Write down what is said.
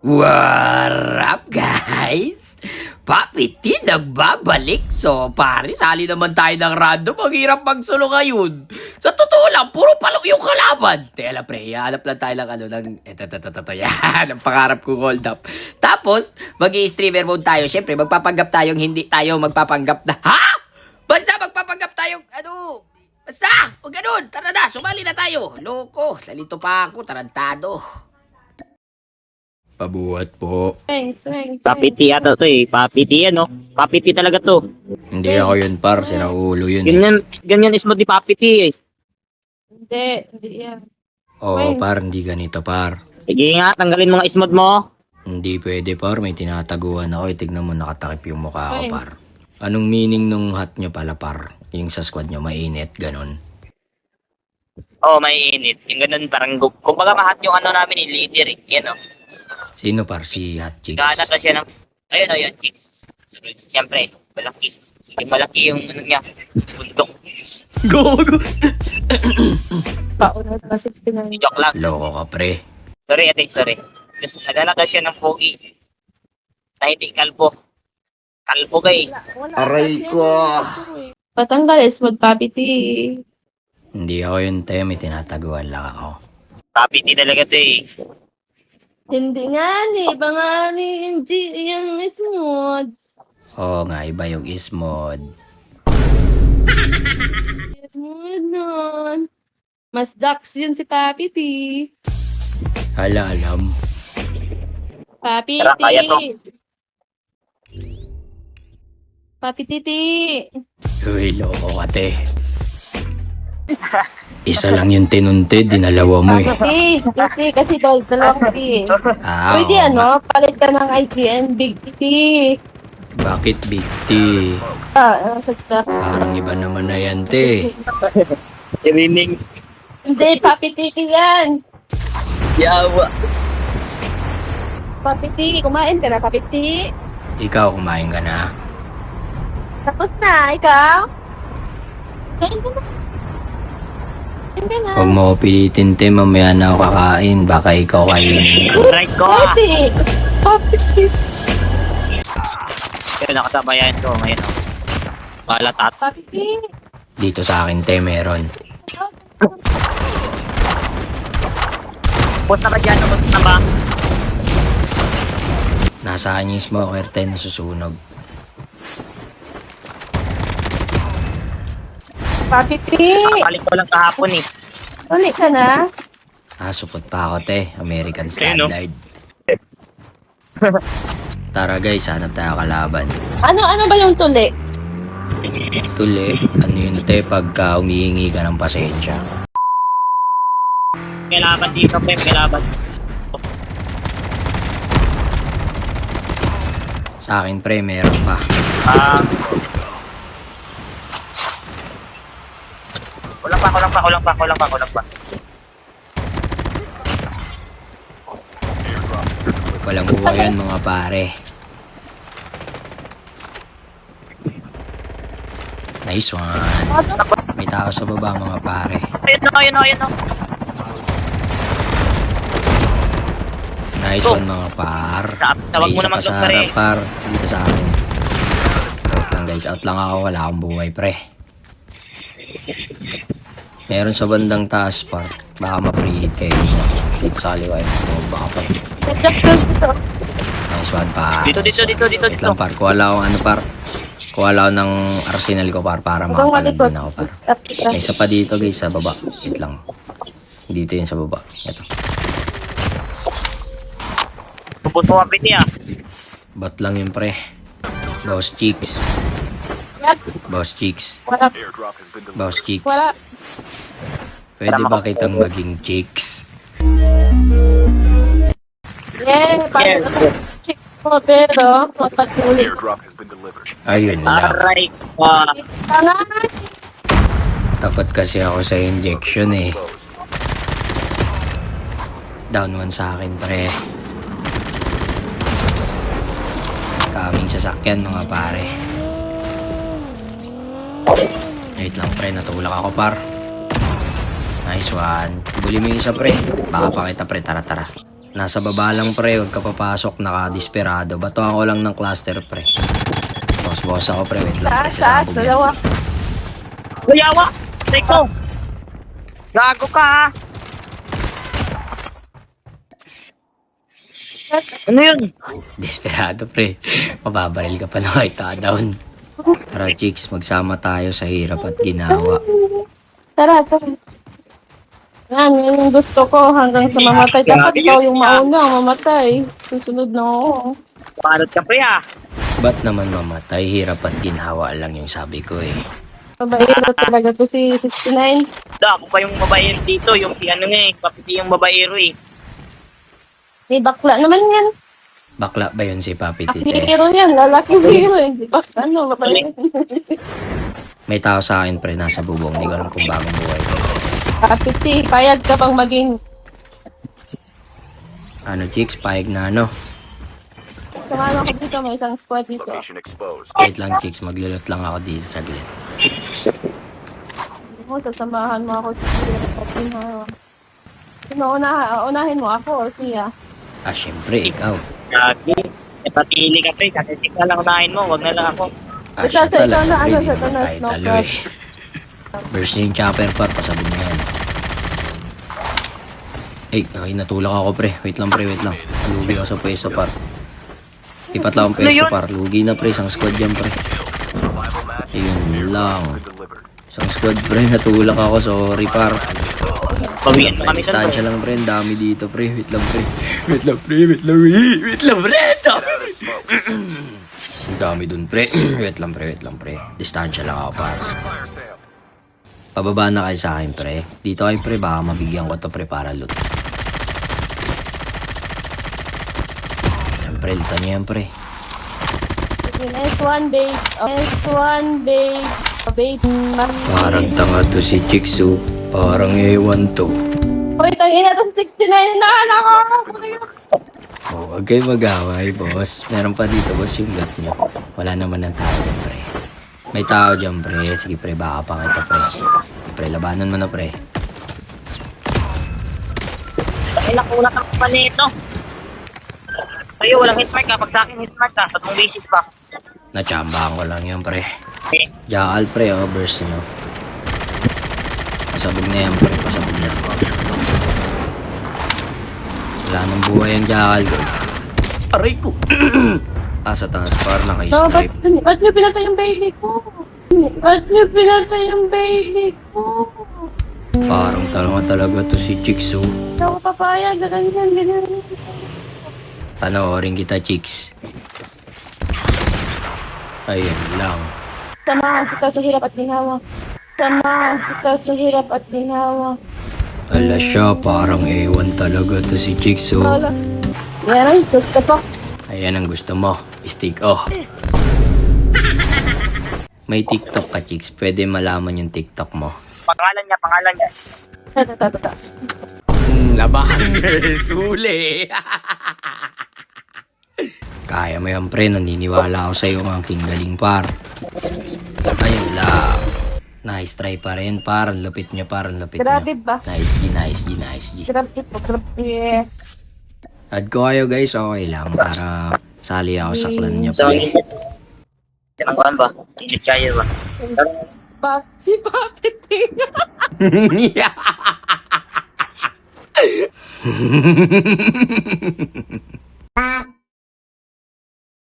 What up, guys? Papi T nagbabalik. So, pare, sali naman tayo ng random. Ang hirap magsulo ngayon. Sa totoo lang, puro palo yung kalaban. Tela, pre, hanap lang tayo ng yan, ang pangarap kong hold up. Tapos, mag-i-streamer mode tayo. Siyempre, magpapanggap tayong hindi tayo magpapanggap na, ha? Basta magpapanggap tayong, basta, o ganun. Tara na, sumali na tayo. Loko, lalito pa ako, tarantado. Pabuhat po. Swing. Papiti ata to eh. Papiti yan, no? Papiti talaga to. Hindi ako yun, par. Sinaulo yun. Ganyan is mo di papiti eh. Hindi yan. Oo, par. Hindi ganito, par. Sige nga, tanggalin mo nga ismod mo. Hindi pwede, par. May tinataguan ako. Tignan mo, nakatakip yung mukha ko, Ay. par. Anong meaning nung hat nyo pala, par? Yung sa squad nyo, mainit, ganun. Oo, may init. Yung ganun parang, kumbaga mahat yung ano namin eh, leader eh. Yan, no? Sino, par? Si Hot Chicks. Kahanap na siya ng, ayun o, yun, chicks. Siyempre, malaki. Sige, malaki yung ano niya, bundok. Gogo! Pauna na 69. Joke lang. Loko ka, pre. Sorry, ate, sorry. Just, naghanap na siya ng pogi. Na hindi kalbo. Kalbo ka eh. Aray ko. Patanggal is magpapiti. Hindi ako yun, te. May tinataguan lang ako. Papiti talaga to eh. Hindi nga ni, iba nga ni, hindi yung smooth. Oo nga, iba yung ismod. Smooth nun. Mas ducks yun si Papiti. Hala, alam. Papiti. Tara, kaya to. Papititi. Uy, loko ka, te. Isa lang yung tinunti, dinalawa mo eh. Papiti, kasi dalawang T. Ah, Pwede oo nga. palit ka ng IGN, Big T. Bakit big T? Sa Parang iba naman na yan, te. Irining. Hindi, papititi yan. Yawa. Papiti, kumain ka na, papiti. Ikaw, kumain ka na. Tapos na, ikaw? Kain ka na. Kain ka na. Huwag mo ko pilitin, te. Mamaya na ako kakain. Baka ikaw kainin ko. Right ko. Pwede. Papiti. Kaya nakatabayan ko ngayon. Oh. Malatat. Papiti. Dito sa akin, te, meron. Post na ka dyan. Post na ba? Nasa akin yung smoker, te, nasusunog. Papiti. Nakakaling ko lang kahapon eh. Ulit ka na. Supot pa ako, te. American Ayun, no? Standard. Tara, guys. Hanap tayo kalaban. Ano ba yung tuli? Tuli, ano yun, te, pagka humihingi ka ng pasensya. May laban dito, Pem. May laban. Sa akin, pre, meron pa. Kulang pa. Walang buhay yan, mga pare. Nice one. May tao sa baba, mga pare. Ayun na. Nice one, mga par. Sawag mo Isa naman pa to, sa pare. harap, par. Dito sa akin. Out lang, guys. Out lang ako. Wala akong buhay, pre. Meron sa bandang taas, par. Baka ma-preheat kayo. Dito sa kaliwa. Baka pa. Dito. Nice one, par. Dito. Wait lang, par. Kuha lang ako, par. Kuha lang ako ng arsenal ko, par. Para makapalag din ako, par. May isa pa dito, guys, sa baba. Wait lang. Dito yun sa baba. Ito. Tupos mo kapit niya. Bot lang yun, pre. Boss Chicks. Yep. Boss Chicks. Wala. Boss Chicks. Wala. Pwede ba kitang maging chicks? Yeah, parang check mo, pero mapatuloy. Ayun lang. Aray ko. Tangan! Takot kasi ako sa injection eh. Down one sa akin, pre. Kaming sasakyan, mga pare. Wait lang, pre. Natulak ako, par. Nice one. Buli mo yung isa, pre. Baka pa kita, pre. Tara. Nasa baba lang pre, huwag ka papasok, naka-desperado. Batuhan ko lang ng cluster pre. Boss ako pre, wait lang pre. Taas, Sasabog yan. dalawa. Kuyawa! Teko! Gago ka ha! Ano yun? Desperado pre. Mababaril ka pa na kahit down. Tara chicks, magsama tayo sa hirap at ginawa. Tara. Yan yung gusto ko hanggang sa mamatay. Dapat ikaw yung mauna mamatay. Susunod na ako. Parot ka pre ha! Ba't naman mamatay? Hirap at ginawa lang yung sabi ko eh. Babaero talaga to si 69. Ako pa yung babaero dito, yung si ano nga eh, papiti yung babaero eh. May bakla naman yan. Bakla ba yun si Papi Aki Tite? hero yan. Lalaki hero. Hindi ba? Ano? Babae. May tao sa akin pre, nasa bubong. Hindi ko alam kung bagong buhay ko. Kapiti, payag ka bang maging Ano chicks, payag na ano? sumalo ko dito, may isang squad dito. Wait lang chicks, maglulot lang ako dito saglit. Mo, sasamahan mo ako sa Pilipinas. Unahin mo ako o siya. Ah, syempre, ikaw. Gagi, napatili ka pre, kasi ikaw lang unahin mo, wag na lang ako. Ah, Ito, siya ito talaga, na, pre, ano, di sa naman tanas, tayo no talo cap. eh. Burst niya yung chopper par, pasabog na yan. Ay, natulak ako pre. Wait lang pre, wait lang. Lugi ako sa pwesto par. Ipat lang ang pwesto par. Lugi na pre, isang squad yan pre. Ayun lang. Isang squad pre, natulak ako, sorry par. Bawian mo kami doon Distansya pre. lang pre, ang dami dito pre. Wait lang pre. Wait lang pre, wait lang pre. Ang dami pre. Ang dami dun pre. Wait lang pre. Distansya lang ako par. Pababa na kayo sa akin pre. Dito kayo pre, baka mabigyan ko to pre para loot. Yan pre, lutan niyo yan pre. S1 babe. S1 babe. Babe. Parang tanga to si Jigsaw. Parang ewan to. Hoy, tangina to si 69 na ako. Oh, huwag kayo mag-away, boss. Meron pa dito, boss, yung gat nyo. Wala naman ng tao dyan, pre. May tao dyan, pre. Sige, pre, baka pa kita, pre. Sige, pre, labanan mo na, pre. Ilang ulat ang pala ito. Sa'yo, walang hitmark ka. Pag sa akin hitmark ka, 3 basis pa. Natsambahan ko lang yan, pre. Okay. Jaal, pre, oh, burst nyo. Pasabog na yan, pre. Pasabog na. Wala nang buhay ang Jaal, guys. Aray ko! Sa taas, par, naka-stripe. Ba't niyo pinatay yung baby ko? Ba't niyo pinatay yung baby ko? Parang talaga to si Jigsaw. Hindi ako papayag na ganyan. Panoorin kita, chicks. Ayun lang. Samahan kita sa hirap at ginawa. Samahan kita sa hirap at ginawa. Ala siya, parang ewan talaga to si Jigsaw. Wala. Yan, gusto ko. Ayan ang gusto mo. Stick off. May TikTok ka, chicks. Pwede malaman yung TikTok mo. Pangalan niya. Tata. Labanger, suli. Kaya mo yan, pre. Naniniwala ako sa'yo ang aking galing, par. Ayun lang. Nice try pa rin, par. Ang lupit niya, par. Ang lupit Grabe niya. ba? Nice G. Grabe po, grabe. Add ko kayo, guys. Okay lang. Para sali ako sa clan niya, So, pre. tinangkuhan ba? Init kayo ba? Si Papiti. Yeah.